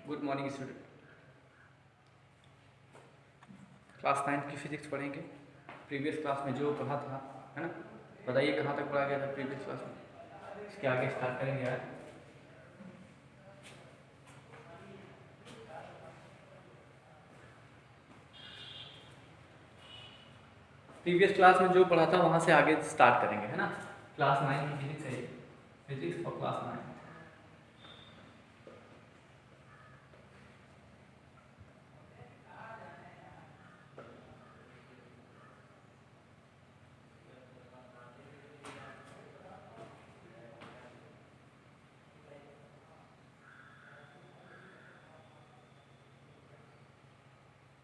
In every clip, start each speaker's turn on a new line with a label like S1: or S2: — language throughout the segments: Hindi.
S1: Good morning student. क्लास 9 की फिजिक्स पढ़ेंगे। प्रीवियस क्लास में जो पढ़ा था, है ना, बताइए कहाँ तक पढ़ा गया था प्रीवियस क्लास में। इसके आगे स्टार्ट करेंगे यार। प्रीवियस क्लास में जो पढ़ा था वहाँ से आगे स्टार्ट करेंगे, है ना। क्लास 9 की फिजिक्स है, physics for class 9।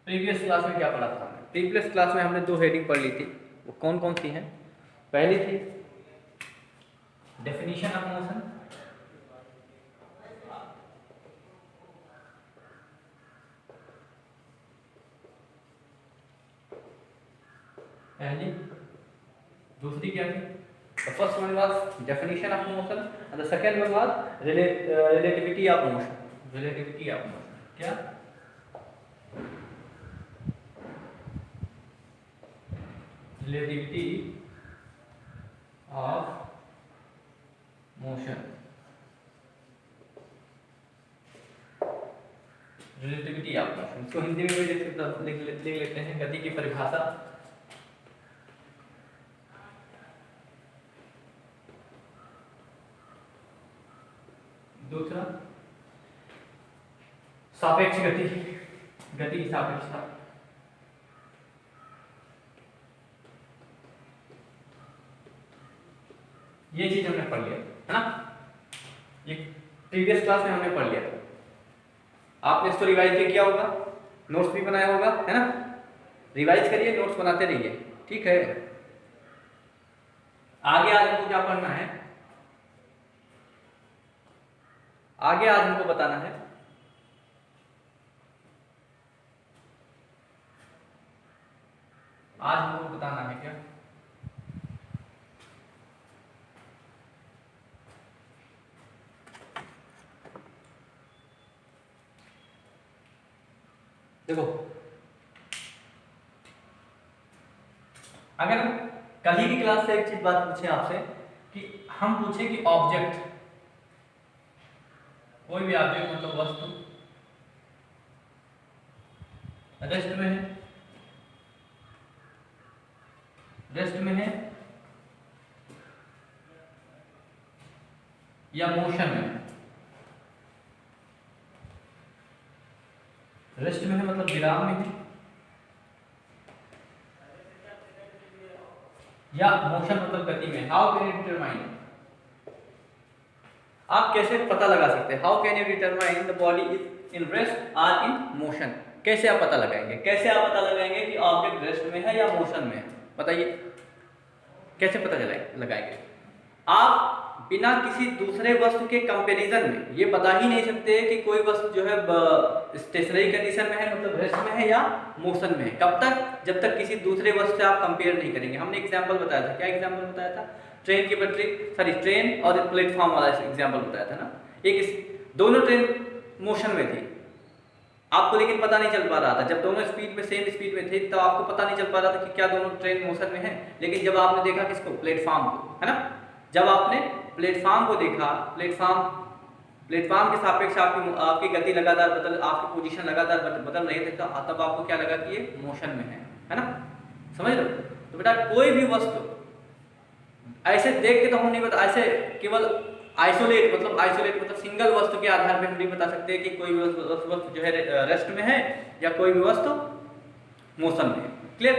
S1: Previous class में क्या पढ़ा था हमने? प्रीवियस क्लास में हमने दो हेडिंग पढ़ ली थी। वो कौन कौन सी हैं? पहली थी डेफिनेशन ऑफ मोशन, पहली। दूसरी क्या थी? The first one was definition of motion and the second one was relativity of motion. Relativity of motion. क्या? Relativity of motion. Relativity of motion. इसको हिंदी में भी लिख लेते हैं, गति की परिभाषा। दूसरा सापेक्ष गति, गति की सापेक्षता। ये चीज हमने पढ़ लिया, है ना। ये प्रीवियस क्लास में हमने पढ़ लिया। आपने इसको रिवाइज भी किया होगा, नोट्स भी बनाया होगा, है ना। रिवाइज करिए, नोट्स बनाते रहिए, ठीक है। आगे आज हमको क्या पढ़ना है? आगे आज हमको बताना है आज हमको बताना है क्या? देखो, अगर कल ही की क्लास से एक चीज बात पूछे आपसे कि हम पूछे कि ऑब्जेक्ट, कोई भी ऑब्जेक्ट मतलब वस्तु रेस्ट में है, रेस्ट में है या मोशन में है। रेस्ट में है मतलब विराम में है, या मोशन मतलब गति में। How can you determine? आप कैसे पता लगा सकते हैं? How can you determine the body is in rest और इन मोशन? कैसे आप पता लगाएंगे? कैसे आप पता लगाएंगे कि ऑब्जेक्ट रेस्ट में है या मोशन में है? बताइए, कैसे पता लगाएंगे? आप बिना किसी दूसरे वस्तु के कंपैरिजन में ये बता ही नहीं सकते कि कोई वस्तु जो है स्टेशनरी कंडीशन में है मतलब रेस्ट में है या मोशन में है। कब तक? जब तक किसी दूसरे वस्तु से आप कंपेयर नहीं करेंगे। हमने एग्जांपल बताया था, क्या एग्जांपल बताया था? ट्रेन की पटरी, सॉरी ट्रेन और प्लेटफॉर्म वाला एग्जांपल बताया था ना। एक दोनों ट्रेन मोशन में थी, आपको लेकिन पता नहीं चल पा रहा था। जब दोनों स्पीड में सेम स्पीड में थे तब आपको पता नहीं चल पा रहा था कि क्या दोनों ट्रेन मोशन में है। लेकिन जब आपने देखा किसको? प्लेटफॉर्म को, है ना। जब आपने प्लेटफॉर्म को देखा, प्लेटफॉर्म के सापेक्ष आपकी गति लगातार आपकी पोजीशन लगातार बदल रही थी, तब आपको क्या लगा कि ये मोशन में है ना। समझ लो। तो बेटा कोई भी वस्तु ऐसे देख के तो हम नहीं बता, ऐसे केवल आइसोलेट मतलब सिंगल वस्तु के आधार पे हम नहीं बता सकते कि कोई वस्तु जो है रेस्ट में है या कोई भी वस्तु मोशन में है। क्लियर?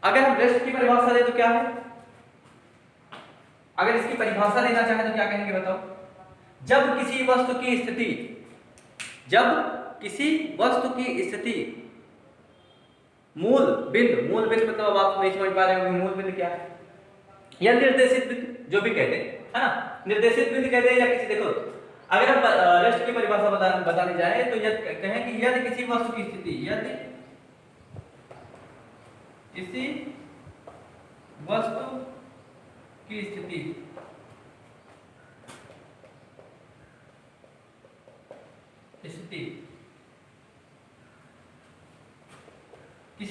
S1: अगर हम रेस्ट की परिभाषा दें तो क्या है? अगर इसकी परिभाषा देना चाहें तो क्या कहेंगे बताओ? जब किसी वस्तु की स्थिति मूल बिंदु मतलब अब आप नहीं समझ पा रहे होंगे मूल बिंदु क्या है, या निर्देशित बिंदु जो भी कहते हैं, है ना। निर्देशित बिंदु कहते हैं या किसी, देखो अगर हम रेस्ट की परिभाषा बताने जाए तो यदि कहें कि यदि किसी वस्तु की स्थिति, यदि किसी वस्तु की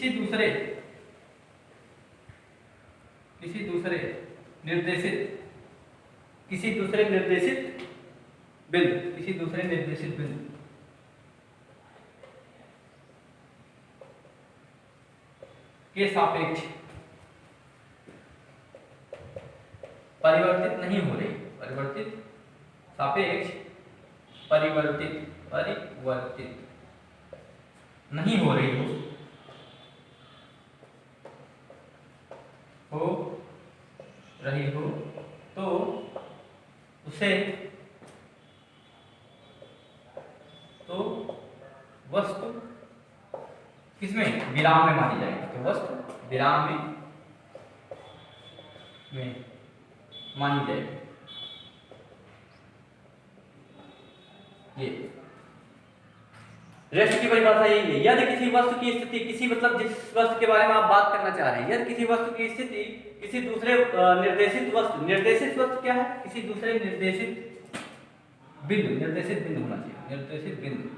S1: किसी दूसरे निर्देशित बिंदु के सापेक्ष परिवर्तित नहीं हो रही, परिवर्तित नहीं हो रही हो तो उसे वस्तु किसमें, विराम में मानी जाएगी। तो वस्तु विराम में मानी जाएगी। ये रेस्ट की परिभाषा यही है। यदि किसी वस्तु की स्थिति, किसी मतलब जिस वस्तु के बारे में आप बात करना चाह रहे हैं, यदि किसी वस्तु की स्थिति किसी दूसरे निर्देशित वस्तु क्या है, किसी दूसरे निर्देशित बिंदु होना चाहिए, निर्देशित बिंदु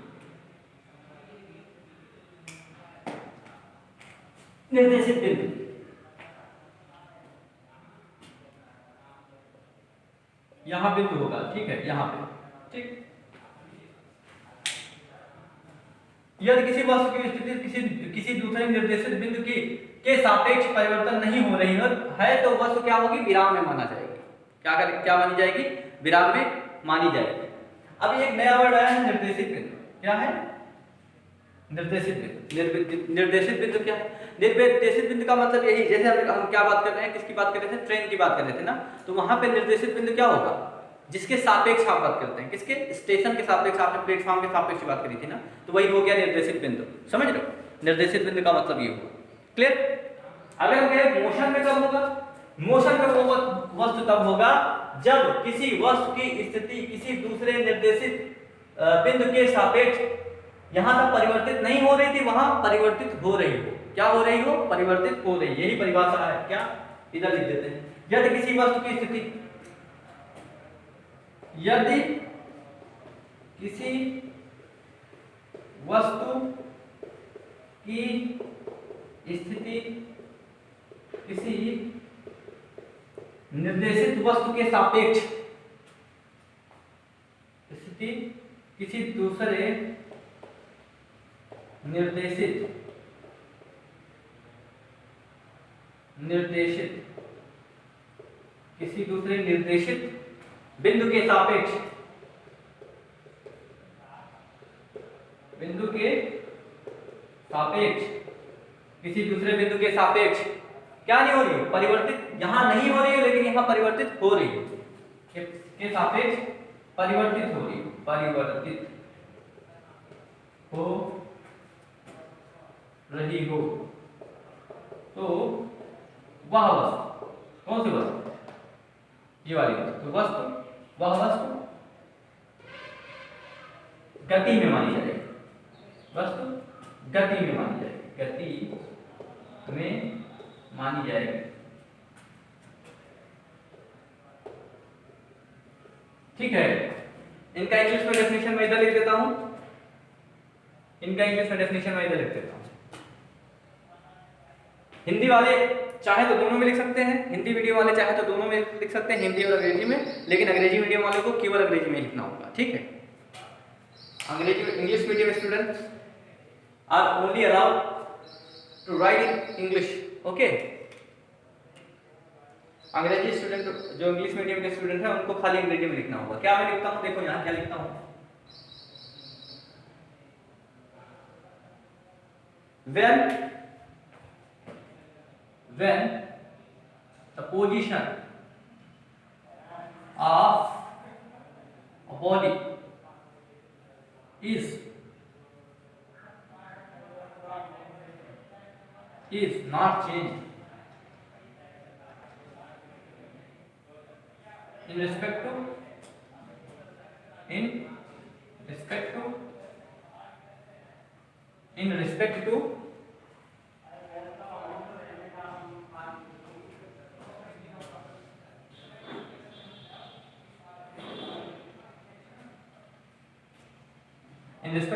S1: यहां बिंदु होगा, ठीक है, यहां पे, ठीक। यदि किसी वस्तु की स्थिति किसी दूसरे निर्देशित बिंदु के सापेक्ष परिवर्तन नहीं हो रही है तो वस्तु क्या होगी, विराम में माना जाएगी। क्या मानी जाएगी, विराम में मानी जाएगी। अब एक नया वर्ड आया है, निर्देशित बिंदु। क्या है, निर्देशित बिंदु। निर्देशित बिंदु क्या है, निर्देशित बिंदु का मतलब यही, जैसे हम क्या बात कर रहे हैं, किसकी बात कर रहे थे, ट्रेन की बात कर रहे थे ना, तो वहां पे निर्देशित बिंदु क्या होगा, जिसके सापेक्ष आप बात करते हैं, किसके, स्टेशन के सापेक्ष, आपने प्लेटफॉर्म के सापेक्ष बात करी थी ना, तो वही हो गया निर्देशित बिंदु। समझ रहे हो, निर्देशित बिंदु का मतलब ये होगा। क्लियर। अगर हम कहें मोशन में कब होगा, मोशन में वो वस्तु तब होगा जब किसी वस्तु की स्थिति किसी दूसरे निर्देशित बिंदु के सापेक्ष यहां तक परिवर्तित नहीं हो रही थी, वहां परिवर्तित हो रही हो। क्या हो रही हो, परिवर्तित हो रही। यही परिभाषा है। क्या, इधर लिख देते हैं, यदि किसी वस्तु की स्थिति किसी निर्देशित वस्तु के सापेक्ष किसी दूसरे निर्देशित बिंदु के सापेक्ष किसी दूसरे बिंदु के सापेक्ष क्या नहीं हो रही हो, परिवर्तित यहां नहीं हो रही हो, लेकिन यहां परिवर्तित हो रही हो, के सापेक्ष परिवर्तित हो रही हो, तो वह वस्तु, कौन सी वस्तु, ये वाली वस्तु, वह वस्तु गति में मानी जाएगी, गति में मानी जाएगी। ठीक है, इनका इंग्लिश में डेफिनेशन मैं इधर लिख देता हूं, हिंदी वाले चाहे तो दोनों में लिख सकते हैं, हिंदी मीडियम वाले चाहे तो दोनों में लिख सकते हैं, हिंदी और अंग्रेजी में, लेकिन अंग्रेजी मीडियम वाले को केवल अंग्रेजी में लिखना होगा। ठीक है, English medium students are only allowed to write in English. Okay, अंग्रेजी स्टूडेंट, जो इंग्लिश मीडियम के स्टूडेंट हैं, उनको खाली अंग्रेजी में लिखना होगा। क्या मैं लिखता हूं, देखो यहां क्या लिखता हूं, when the position of a body is not changed in respect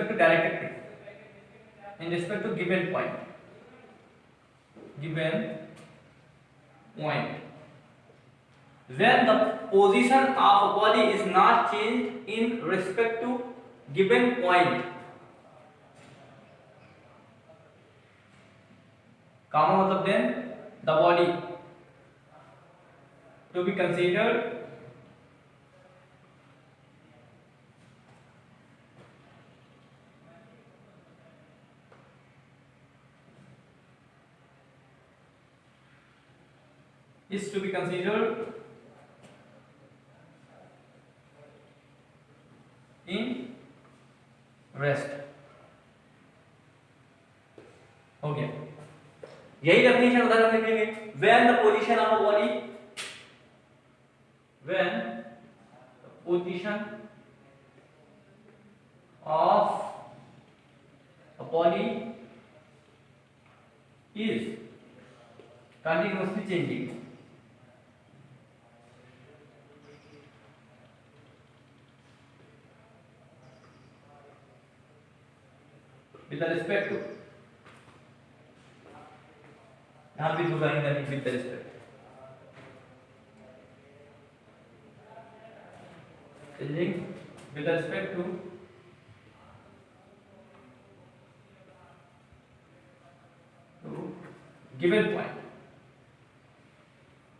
S1: to directed, in respect to given point, given point. When the position of a body is not changed in respect to given point. Comma मतलब then the body to be considered is to be considered in rest. हो गया, यही डेफिनेशन उदाहरण लिखेंगे. When the position of a body, when the position of a body is continuously changing. With respect to, यहाँ भी होगा नहीं with respect, changing with respect to given point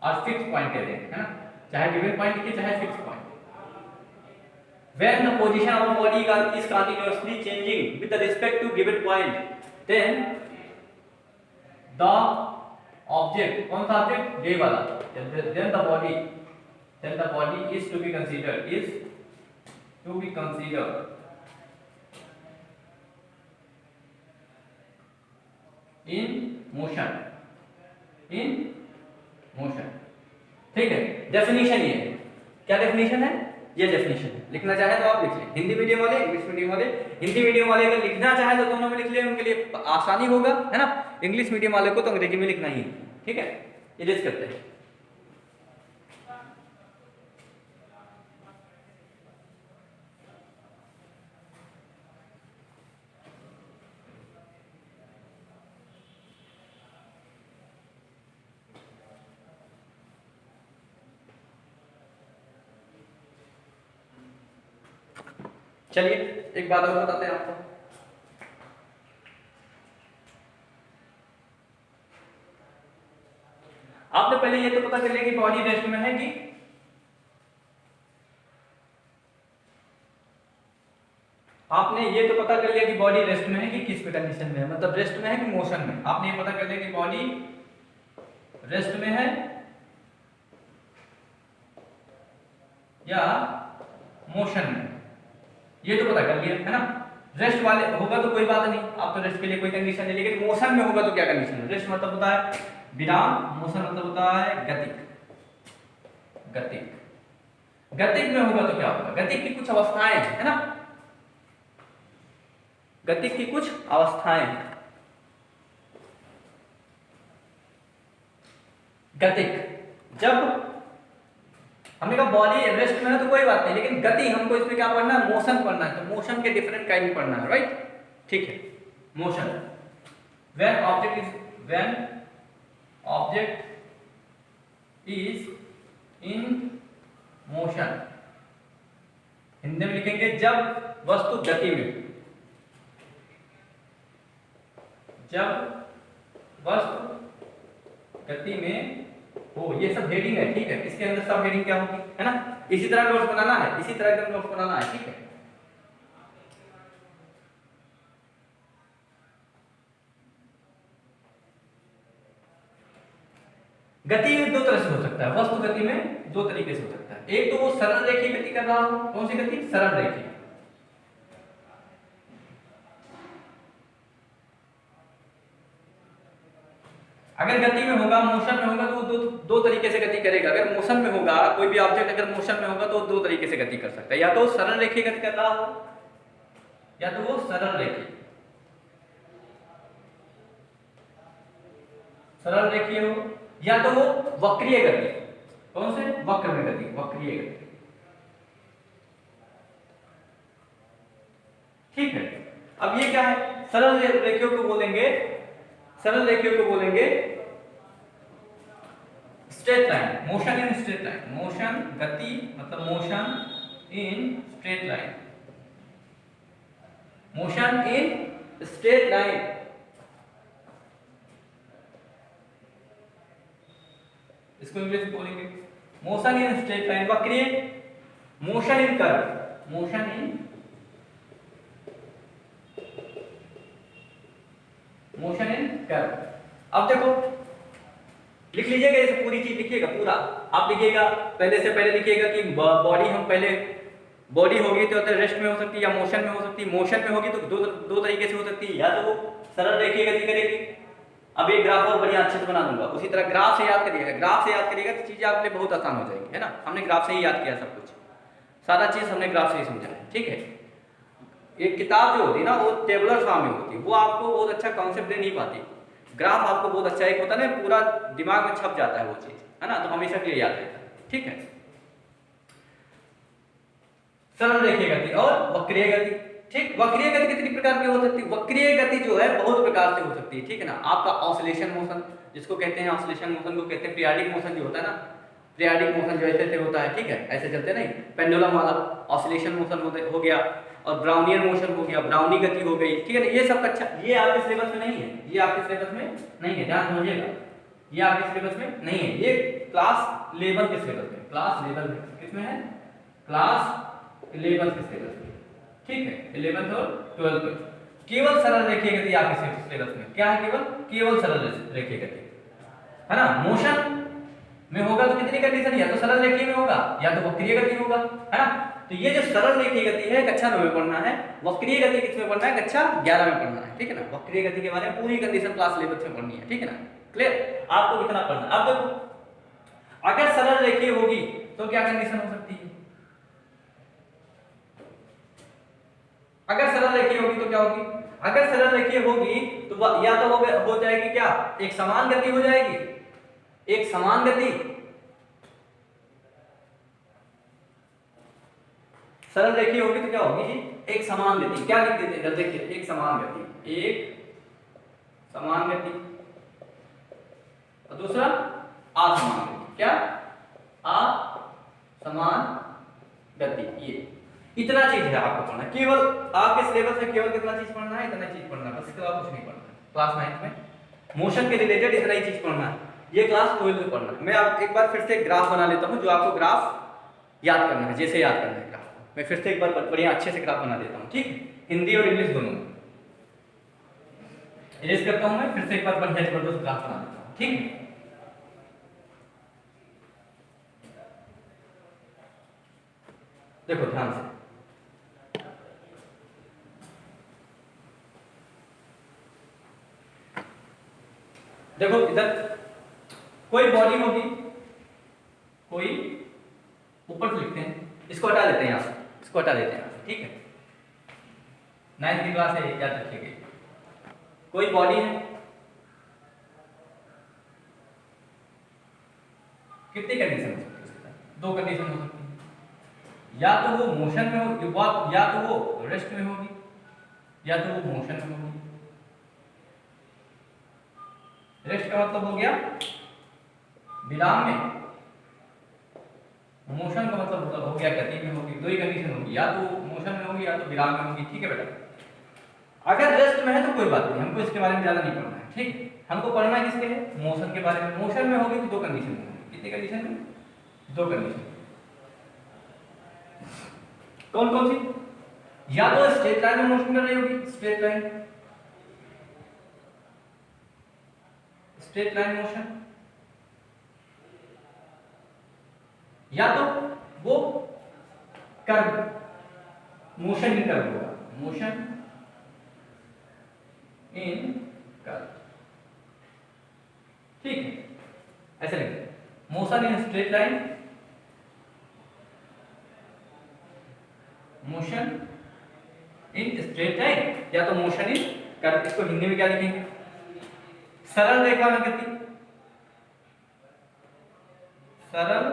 S1: और fixed point कहते हैं, है ना, चाहे given point लिखिए चाहे fixed point. When the position of a body is continuously changing with respect to given point, then the object, कौन सा object, ये वाला, then the body is to be considered in motion. ठीक है, डेफिनेशन ये है. क्या डेफिनेशन है? ये डेफिनेशन है. लिखना चाहे तो आप लिख लें, हिंदी मीडियम वाले, इंग्लिश मीडियम वाले. हिंदी मीडियम वाले अगर लिखना चाहे तो दोनों में लिख लें, उनके लिए आसानी होगा, है ना. इंग्लिश मीडियम वाले को तो अंग्रेजी में लिखना ही है. ठीक है, इरेज करते हैं. चलिए एक बात और बताते हैं आपको. आपने पहले ये तो पता कर लिया कि बॉडी रेस्ट में है कि आपने ये तो पता कर लिया कि बॉडी रेस्ट में है कि किस कंडीशन में है, मतलब रेस्ट में है कि मोशन में. आपने ये पता कर लिया कि बॉडी रेस्ट में है या मोशन में, ये तो पता कर लिया, है ना. रेस्ट वाले होगा तो कोई बात नहीं, आप तो रेस्ट के लिए कोई कंडीशन नहीं, लेकिन मोशन में होगा तो क्या कंडीशन है. रेस्ट मतलब होता है विराम, मोशन मतलब होता है गतिक में होगा तो क्या होगा. गतिक की कुछ अवस्थाएं हैं, है ना, गतिक की कुछ अवस्थाएं हैं. गतिक जब हमने कहा बॉडी रेस्ट में है तो कोई बात नहीं, लेकिन गति हमको इसमें क्या पढ़ना है, मोशन पढ़ना है. तो मोशन के डिफरेंट काइंड पढ़ना है, राइट. ठीक है, motion. When object is in motion, Hindi में लिखेंगे जब वस्तु गति में, जब वस्तु गति में हो. ये सब हेडिंग है, ठीक है. इसके अंदर सब हेडिंग क्या होगी, है ना. इसी तरह नोट्स बनाना है, इसी तरह का नोट्स बनाना है, ठीक है. गति दो तरह से हो सकता है, वस्तु गति में दो तरीके से हो सकता है. एक तो वो सरल रेखीय गति कर रहा हो. कौन सी गति? सरल रेखीय. अगर गति में होगा, मोशन में होगा तो दो तरीके से गति करेगा. अगर मोशन में होगा, कोई भी ऑब्जेक्ट अगर मोशन में होगा तो दो तरीके से गति कर सकता है. या तो सरल रेखीय गति कर रहा हो, या तो वो सरल रेखीय हो, या तो वो वक्रीय गति. कौन से? वक्र में गति, वक्रीय गति. ठीक है. अब ये क्या है? सरल रेखियों को बोलेंगे straight line, motion in straight line, motion गति मतलब motion in straight line, motion in straight line, इसको इंग्लिश में बोलेंगे मोशन इन स्ट्रेट लाइन, वक्रीय, motion in curve, motion in curve. अब देखो लिख लीजिएगा, इसे पूरी चीज लिखिएगा पूरा, आप लिखिएगा पहले से पहले लिखिएगा कि बॉडी हम पहले बॉडी होगी तो रेस्ट में हो सकती है या मोशन में हो सकती है। मोशन में होगी तो दो तरीके से हो सकती है, या तो वो सरल रेखीय गति करेगी। अब एक ग्राफ और बढ़िया अच्छे से बना दूंगा, उसी तरह ग्राफ से याद करिएगा, ग्राफ से याद करिएगा तो चीजें आपके लिए बहुत आसान हो जाएगी, है ना। हमने ग्राफ से ही याद किया सब कुछ, सारा चीज हमने ग्राफ से ही समझा है, ठीक है। एक किताब जो होती है ना वो टेबुलर फॉर्म में होती है, वो आपको बहुत अच्छा कॉन्सेप्ट दे नहीं पाती। ग्राफ आपको बहुत अच्छा एक होता है ना, पूरा दिमाग में छप जाता है वो चीज, है ना, तो हमेशा के लिए याद रहता है, ठीक है। सरल रेखीय गति और वक्रीय गति, ठीक। वक्रीय गति कितनी प्रकार की हो सकती है? वक्रीय गति जो है बहुत प्रकार से हो सकती है, ठीक है ना। आपका ऑसिलेशन मोशन जिसको कहते हैं, ऑसिलेशन मोशन को कहते हैं, पीरियडिक मोशन जो होता है ना, पीरियडिक मोशन जो ऐसे होता है, ठीक है, ऐसे चलते नहीं, पेंडुलम वाला ऑसिलेशन मोशन हो गया, और ब्राउनियन मोशन हो गया, ब्राउनी गति हो गई, ठीक है ना। ये सब अच्छा, ये आपके सिलेबस में नहीं है, ये आपके सिलेबस में नहीं है, ध्यान समझिएगा, ये आपके सिलेबस में नहीं है, ये क्लास 11 के सिलेबस में, क्लास 11 किसमें है? क्लास 11 के सिलेबस में, ठीक है, 11th और 12th में। केवल सरल रेखीय गति आपके सिलेबस में क्या है? केवल सरल रेखीय गति, है ना। मोशन में होगा तो कितनी कंडीशन, या तो सरल रेखीय में होगा या तो वक्रीय गति होगा, है ना। तो ये जो सरल रेखीय गति है कक्षा 9 में पढ़ना है, वक्रीय गति किसमें पढ़ना है? कक्षा 11 में पढ़ना है, ठीक है ना। वक्रीय गति के बारे में पूरी कंडीशन क्लास 11 में पढ़नी है, ठीक है ना। क्लियर? आपको कितना पढ़ना है। अब देखो अगर सरल रेखीय होगी तो क्या कंडीशन हो सकती है? अगर सरल रेखीय होगी तो क्या होगी? अगर सरल रेखीय होगी तो या तो हो जाएगी क्या, एक समान गति हो जाएगी, एक समान गति, सरल रेखीय होगी तो क्या होगी जी? एक समान गति। क्या लिख देते हैं, देखिए, एक समान गति, एक समान गति, और दूसरा असमान गति। क्या? असमान गति। ये इतना चीज है आपको पढ़ना, केवल आपके सिलेबस में केवल कितना चीज पढ़ना है? इतना चीज पढ़ना है, बस इसके अलावा कुछ नहीं पढ़ना है। क्लास 9 में मोशन के रिलेटेड इतना ही चीज पढ़ना है, ये क्लास 12 में पढ़ना है। मैं आप एक बार फिर से ग्राफ बना लेता हूं, जो आपको ग्राफ याद करना है, जैसे याद करना है ग्राफ को, मैं फिर से एक बार बढ़िया अच्छे से ग्राफ बना देता हूं, ठीक है, हिंदी और इंग्लिश दोनों में। इरेज करता हूं मैं, फिर से एक बार बढ़िया जबरदस्त ग्राफ बना देता हूं, ठीक है। देखो ध्यान से, देखो इधर कोई बॉडी होगी, कोई ऊपर से लिखते हैं, इसको हटा देते हैं यहां से, इसको हटा देते हैं यहां से, ठीक है। 9th की क्लास है, याद रखिएगा। कोई बॉडी है, कितनी कंडीशन हो सकती है? 2 कंडीशन हो सकती है, या तो वो मोशन में हो, या तो वो रेस्ट में होगी, या तो वो मोशन में होगी। रेस्ट का मतलब हो गया विराम में, मोशन का मतलब हो गया गति में होगी। 2 ही कंडीशन होगी, या तो मोशन में होगी या तो विराम में होगी, ठीक है बेटा। अगर रेस्ट में है तो कोई बात नहीं, हमको इसके बारे में ज्यादा नहीं पढ़ना है, ठीक है। हमको पढ़ना है किसके लिए? मोशन के बारे में। मोशन में होगी तो 2 कंडीशन होंगी, कितनी कंडीशन में? 2 कंडीशन। कौन कौन सी? या तो स्ट्रेट लाइन में मोशन कर रही होगी, straight line, straight line motion, या तो वो कर्व, मोशन इन कर्व होगा, मोशन इन कर्व, ठीक है। ऐसे लिखते हैं, motion in straight line, motion in straight line, या तो मोशन इन कर्व। इसको हिंदी में क्या लिखेंगे? सरल रेखा में गति, सरल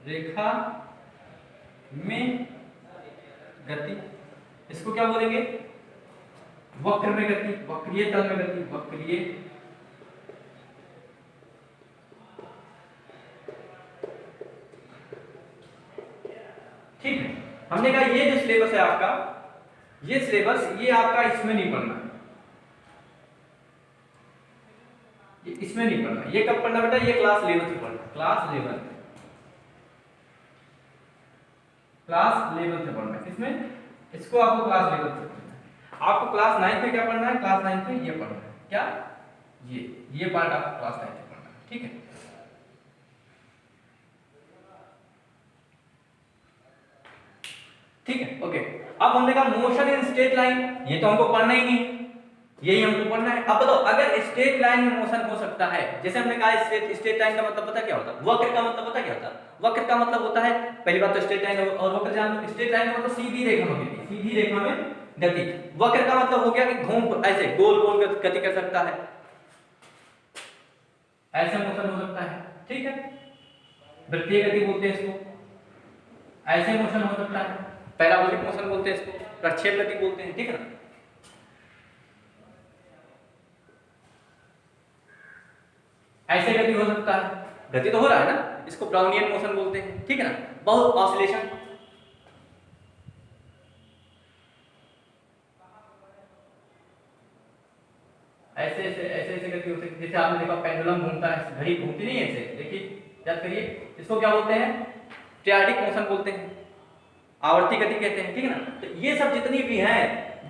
S1: रेखा में गति, इसको क्या बोलेंगे? वक्र में गति, वक्रीय तल में गति, वक्रीय ठीक है, हमने कहा ये जो सिलेबस है आपका, ये सिलेबस ये आपका इसमें नहीं पढ़ना है, ये इसमें नहीं पढ़ना। ये कब पढ़ना बेटा? ये क्लास 11 से पढ़ना, क्लास 11 से पढ़ना है। इसमें इसको आपको क्लास 11 से पढ़ना है। आपको क्लास 9 में क्या पढ़ना है? क्लास 9 में ये पढ़ना है, क्या? ये पार्ट आपको क्लास 9 में पढ़ना है, ठीक है। ठीक है, ओके। अब हमने कहा मोशन इन स्ट्रेट लाइन, ये तो हमको पढ़ना ही नहीं, यही हमको पढ़ना है। अब बताओ, अगर स्ट्रेट लाइन में मोशन हो सकता है, जैसे हमने कहा स्ट्रेट लाइन का मतलब पता क्या होता है? वक्र का मतलब पता क्या होता है? वक्र का मतलब होता है, पहली बात तो स्ट्रेट लाइन और वक्र जान लो। स्ट्रेट लाइन का मतलब सीधी रेखा में गति, सीधी रेखा में गति। वक्र का मतलब हो गया कि घूम ऐसे गोल गोल गति कर सकता है, ऐसे मोशन हो सकता है, ठीक है। वृत्तीय गति बोलते हैं इसको, ऐसे मोशन हो सकता है, पैराबोलिक मोशन बोलते हैं इसको, प्रक्षेप गति बोलते हैं, ठीक है ना। ऐसे गति हो सकता है, गति तो हो रहा है ना, इसको ब्राउनियन मोशन बोलते हैं, ठीक है ना। बहुत ऑसिलेशन, ऐसे ऐसे ऐसे ऐसे गति हो सकती है। जैसे आपने देखा पेंडुलम घूमता है, घड़ी घूमती नहीं है ऐसे, देखिए याद करिए, इसको क्या बोलते हैं? ट्रियाडिक मोशन बोलते हैं, आवर्ती गति कहते हैं, ठीक है ना। तो ये सब जितनी भी हैं,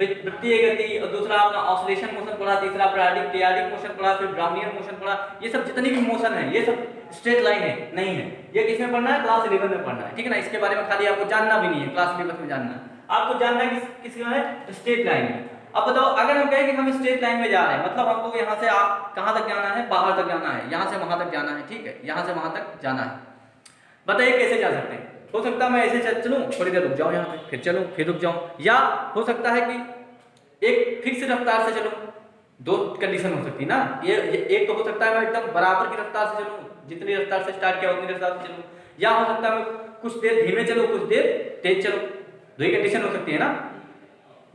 S1: वृत्तीय गति और दूसरा अपना ऑसिलेशन मोशन पढ़ा, तीसरा ट्रियाडिक मोशन पढ़ा, फिर ब्राउनियन मोशन पढ़ा, ये सब जितनी भी मोशन है ये सब स्ट्रेट लाइन है नहीं है। ये किसमें पढ़ना है? क्लास 11 में पढ़ना है, ठीक है ना। इसके बारे में खाली आपको जानना भी नहीं है, क्लास 11 में जानना है आपको, जानना है किसमें है? स्ट्रेट लाइन में। अब बताओ, अगर हम कहें कि हम स्ट्रेट लाइन में जा रहे हैं, मतलब हमको यहाँ से आप कहाँ तक जाना है? बाहर तक जाना है, यहाँ से वहां तक जाना है, ठीक है, यहाँ से वहां तक जाना है। बताइए कैसे जा सकते हैं? हो सकता है मैं ऐसे चलूं, थोड़ी देर रुक जाऊं यहाँ पे, फिर चलूं, फिर रुक जाऊं, या हो सकता है कि एक फिक्स रफ्तार से चलूं। दो कंडीशन हो सकती है ना, ये एक तो हो सकता है मैं एकदम बराबर की रफ्तार से चलूं, जितनी रफ्तार से स्टार्ट किया उतनी रफ्तार से चलूं, या हो सकता है मैं कुछ देर धीमे चलूं, कुछ देर तेज चलूं। दो ही कंडीशन हो सकती है ना,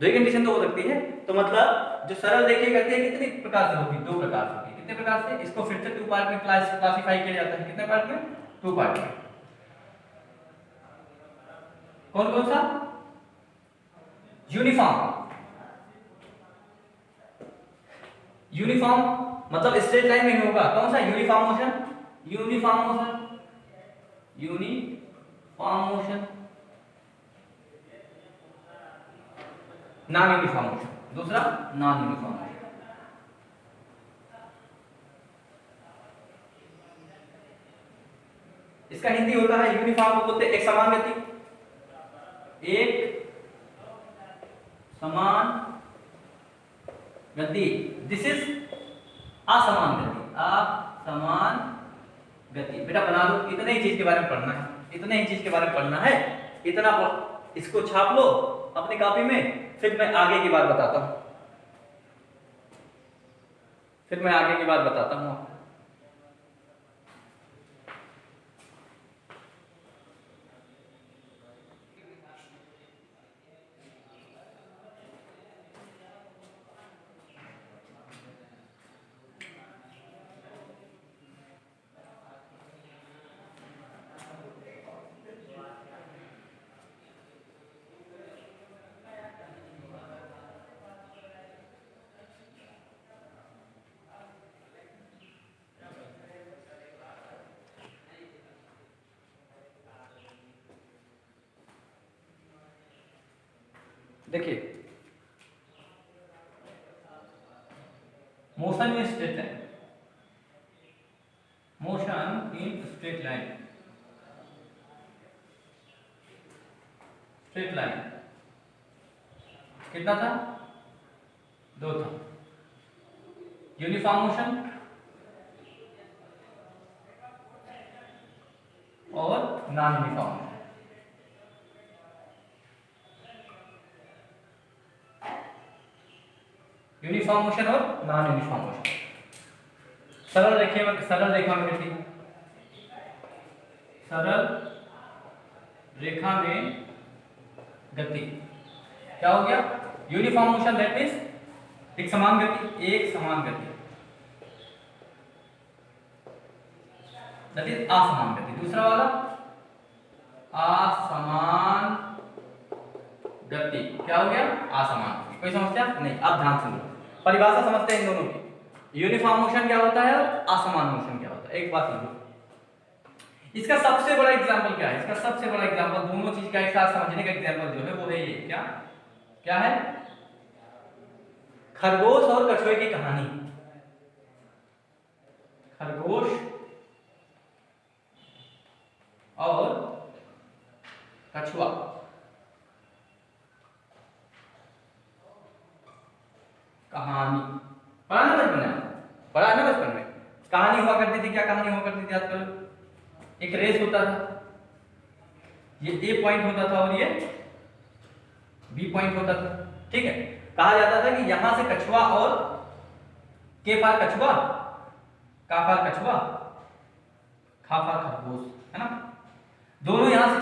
S1: दो ही कंडीशन तो हो सकती है। तो मतलब जो सरल रेखा कहते हैं कितने प्रकार से होगी? दो प्रकार से होगी। कितने प्रकार से? इसको फिर से 2 पार्ट में क्लासिफाई किया जाता है। कितने पार्ट में? 2 पार्ट में। कौन कौन सा? यूनिफॉर्म, यूनिफॉर्म मतलब स्ट्रेट लाइन में ही होगा। कौन सा? Uniform motion, uniform motion, uniform motion, non uniform motion, दूसरा नॉन यूनिफॉर्म मोशन। इसका हिंदी होता है, यूनिफॉर्म को बोलते हैं एक समान गति, एक समान गति। दिस इज असमान गति, असमान गति। बेटा बना लो, इतने ही चीज के बारे में पढ़ना है, इतने ही चीज के बारे में पढ़ना है, इतना इसको छाप लो अपनी कॉपी में, फिर मैं आगे की बात बताता हूं, फिर मैं आगे की बात बताता हूं। देखिए, motion in straight line, motion in straight line, straight line कितना था? 2 था। यूनिफॉर्म मोशन और non uniform motion. Uniform motion और नॉन यूनिफॉर्म मोशन। सरल रेखा में, सरल रेखा में गति, सरल रेखा में गति क्या हो गया? यूनिफॉर्म मोशन, दैट मींस एक समान गति, एक समान गति, दैट इज असमान गति। दूसरा वाला असमान क्या हो गया, असमान हो गया। कोई समस्या नहीं। अब ध्यान सुनो, परिभाषा समझते हैं इन दोनों की। यूनिफॉर्म मोशन क्या होता है और असमान मोशन क्या होता है। एक बात समझो, इसका सबसे बड़ा एग्जांपल क्या है, इसका सबसे बड़ा एग्जांपल दोनों चीज का एक साथ समझने का एग्जांपल जो है वो है ये, क्या क्या है, खरगोश और कछुए की कहानी। खरगोश और कछुआ, कहानी। पढ़ा ना बचपन में, पढ़ा ना बचपन में, कहानी हुआ करती थी। क्या कहानी हुआ करती थी, आजकल एक रेस होता था, ये ए पॉइंट होता था और ये बी पॉइंट होता था, ठीक है। कहा जाता था कि यहां से कछुआ और के फार कछुआ, का फार कछुआ, खा फार खरगोश, है ना, दोनों यहां से